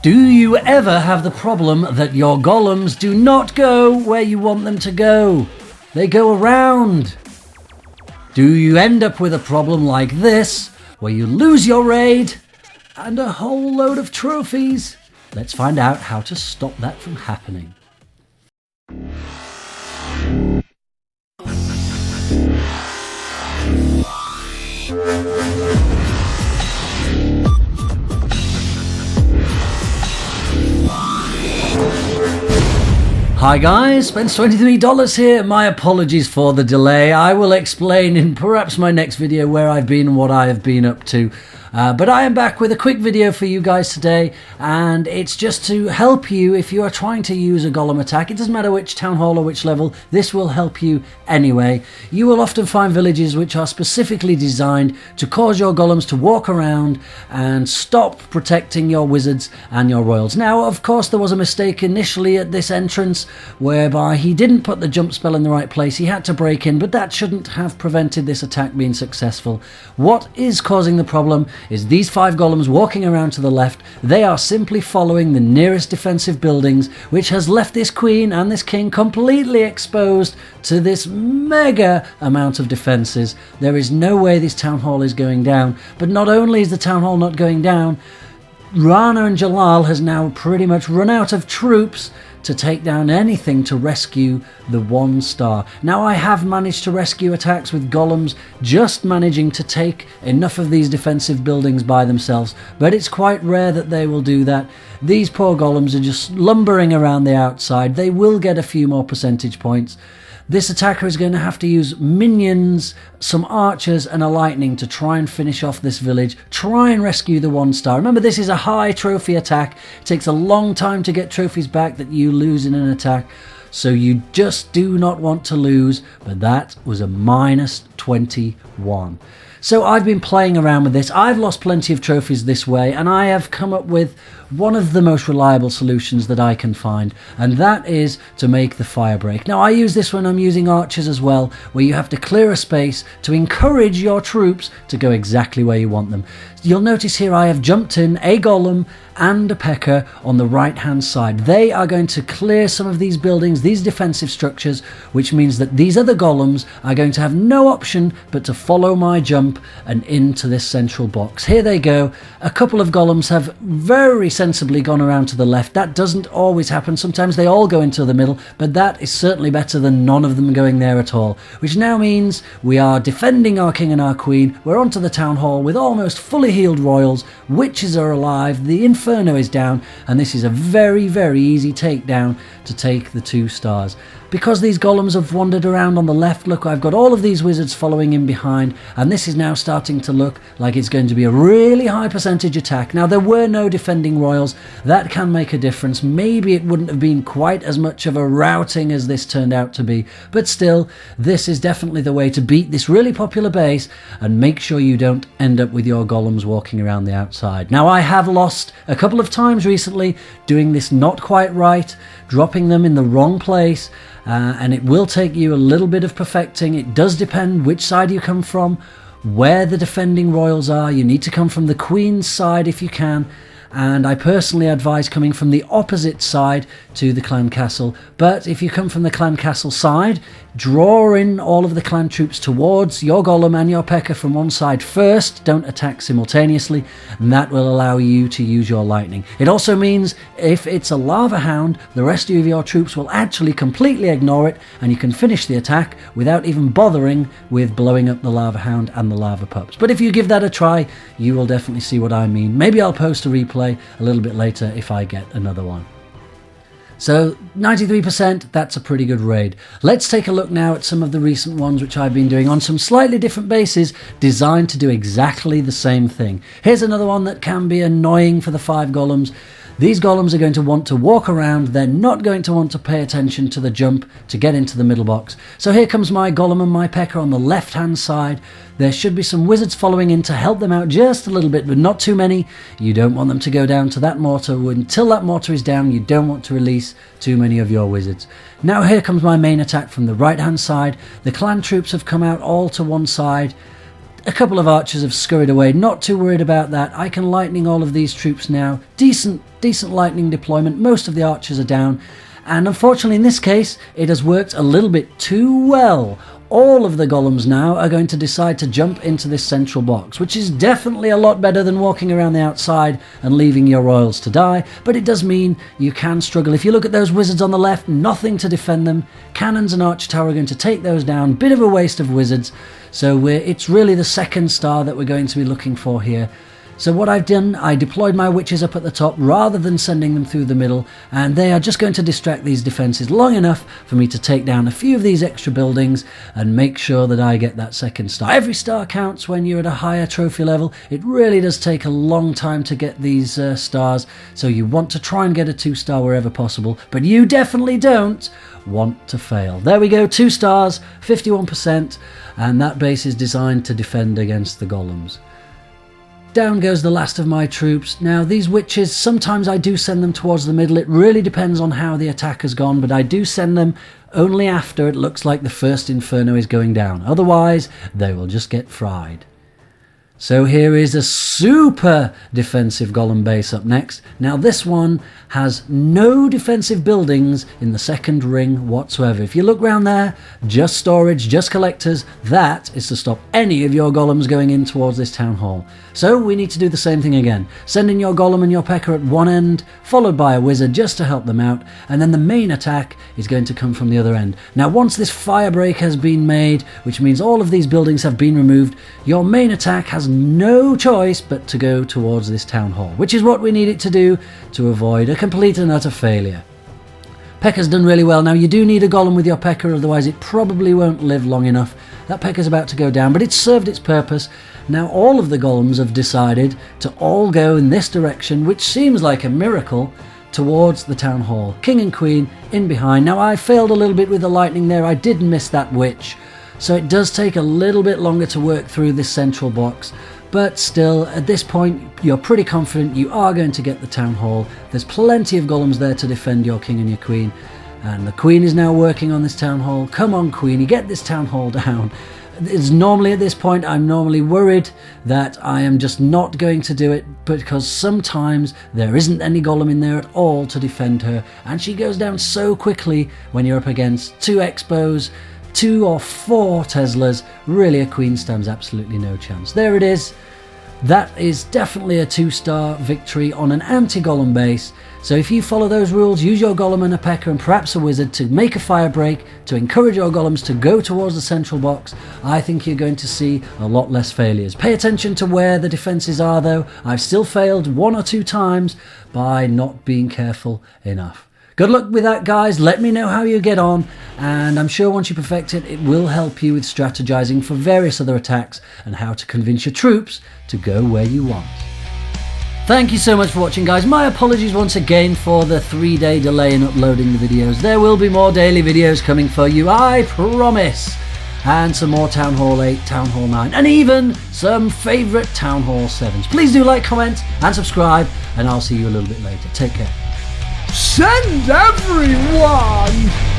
Do you ever have the problem that your golems do not go where you want them to go? They go around. Do you end up with a problem like this, where you lose your raid and a whole load of trophies? Let's find out how to stop that from happening. Hi guys, spent $23 here. My apologies for the delay. I will explain in perhaps my next video where I've been and what I have been up to. But I am back with a quick video for you guys today, and it's just to help you if you are trying to use a golem attack. It doesn't matter which town hall or which level, this will help you anyway. You will often find villages which are specifically designed to cause your golems to walk around and stop protecting your wizards and your royals. Now, of course, there was a mistake initially at this entrance whereby he didn't put the jump spell in the right place. He had to break in, but that shouldn't have prevented this attack being successful. What is causing the problem is these 5 golems walking around to the left. They are simply following the nearest defensive buildings, which has left this queen and this king completely exposed to this mega amount of defenses. There is no way this town hall is going down. But not only is the town hall not going down, Rana and Jalal has now pretty much run out of troops to take down anything to rescue the 1 star. Now, I have managed to rescue attacks with golems just managing to take enough of these defensive buildings by themselves, but it's quite rare that they will do that. These poor golems are just lumbering around the outside. They will get a few more percentage points. This attacker is going to have to use minions, some archers and a lightning to try and finish off this village, try and rescue the 1 star. Remember, this is a high trophy attack. It takes a long time to get trophies back that you lose in an attack, so you just do not want to lose, but that was a minus 21. So I've been playing around with this. I've lost plenty of trophies this way, and I have come up with one of the most reliable solutions that I can find, and that is to make the fire break. Now, I use this when I'm using archers as well, where you have to clear a space to encourage your troops to go exactly where you want them. You'll notice here I have jumped in a golem and a pecker on the right hand side. They are going to clear some of these buildings, these defensive structures, which means that these other golems are going to have no option but to follow my jump and into this central box. Here they go. A couple of golems have very sensibly gone around to the left. That doesn't always happen. Sometimes they all go into the middle, but that is certainly better than none of them going there at all, which now means we are defending our king and our queen. We're onto the town hall with almost fully healed royals. Witches are alive. The Inferno is down, and this is a very, very easy takedown to take the 2 stars. Because these golems have wandered around on the left, look, I've got all of these wizards following in behind, and this is now starting to look like it's going to be a really high percentage attack. Now, there were no defending royals. That can make a difference. Maybe it wouldn't have been quite as much of a routing as this turned out to be, but still, this is definitely the way to beat this really popular base and make sure you don't end up with your golems walking around the outside. Now, I have lost a couple of times recently doing this not quite right, dropping them in the wrong place, and it will take you a little bit of perfecting. It does depend which side you come from, where the defending royals are. You need to come from the queen's side if you can, and I personally advise coming from the opposite side to the clan castle. But if you come from the clan castle side, draw in all of the clan troops towards your golem and your pecker from one side first. Don't attack simultaneously, and that will allow you to use your lightning. It also means if it's a lava hound, the rest of your troops will actually completely ignore it, and you can finish the attack without even bothering with blowing up the lava hound and the lava pups. But if you give that a try, you will definitely see what I mean. Maybe I'll post a replay a little bit later if I get another one. So 93%, that's a pretty good raid. Let's take a look now at some of the recent ones which I've been doing on some slightly different bases designed to do exactly the same thing. Here's another one that can be annoying for the 5 golems. These golems are going to want to walk around. They're not going to want to pay attention to the jump to get into the middle box. So here comes my golem and my pecker on the left hand side. There should be some wizards following in to help them out just a little bit, but not too many. You don't want them to go down to that mortar. Until that mortar is down, you don't want to release too many of your wizards. Now here comes my main attack from the right hand side. The clan troops have come out all to one side. A couple of archers have scurried away, not too worried about that. I can lightning all of these troops now. Decent decent lightning deployment, most of the archers are down, and unfortunately in this case it has worked a little bit too well. All of the golems now are going to decide to jump into this central box, which is definitely a lot better than walking around the outside and leaving your royals to die, but it does mean you can struggle. If you look at those wizards on the left, nothing to defend them. Cannons and archer tower are going to take those down. Bit of a waste of wizards, so it's really the second star that we're going to be looking for here. So what I've done, I deployed my witches up at the top rather than sending them through the middle, and they are just going to distract these defences long enough for me to take down a few of these extra buildings and make sure that I get that second star. Every star counts when you're at a higher trophy level. It really does take a long time to get these stars, so you want to try and get a 2-star wherever possible, but you definitely don't want to fail. There we go, 2 stars, 51%, and that base is designed to defend against the golems. Down goes the last of my troops. Now these witches, sometimes I do send them towards the middle. It really depends on how the attack has gone, but I do send them only after it looks like the first inferno is going down. Otherwise, they will just get fried. So here is a super defensive golem base up next. Now this one has no defensive buildings in the second ring whatsoever. If you look around there, just storage, just collectors. That is to stop any of your golems going in towards this town hall. So we need to do the same thing again. Send in your golem and your pecker at one end, followed by a wizard just to help them out, and then the main attack is going to come from the other end. Now once this fire break has been made, which means all of these buildings have been removed, your main attack has no choice but to go towards this town hall, which is what we need it to do to avoid a complete and utter failure. Pekka's done really well. Now you do need a golem with your Pekka, otherwise it probably won't live long enough. That Pekka's about to go down, but it's served its purpose. Now all of the golems have decided to all go in this direction, which seems like a miracle, towards the town hall. King and queen in behind. Now I failed a little bit with the lightning there. I did miss that witch, so it does take a little bit longer to work through this central box. But still, at this point, you're pretty confident you are going to get the town hall. There's plenty of golems there to defend your king and your queen. And the queen is now working on this town hall. Come on, queenie, get this town hall down. It's normally at this point, I'm normally worried that I am just not going to do it, because sometimes there isn't any golem in there at all to defend her. And she goes down so quickly when you're up against 2 expos, 2 or 4 Teslas. Really, a queen stands absolutely no chance. There it is. That is definitely a 2-star victory on an anti-golem base. So if you follow those rules, use your golem and a pecker and perhaps a wizard to make a fire break, to encourage your golems to go towards the central box, I think you're going to see a lot less failures. Pay attention to where the defenses are though. I've still failed 1 or 2 times by not being careful enough. Good luck with that, guys. Let me know how you get on, and I'm sure once you perfect it, it will help you with strategizing for various other attacks and how to convince your troops to go where you want. Thank you so much for watching, guys. My apologies once again for the 3-day delay in uploading the videos. There will be more daily videos coming for you, I promise. And some more Town Hall 8, Town Hall 9, and even some favourite Town Hall 7s. Please do like, comment, and subscribe, and I'll see you a little bit later. Take care. Send everyone!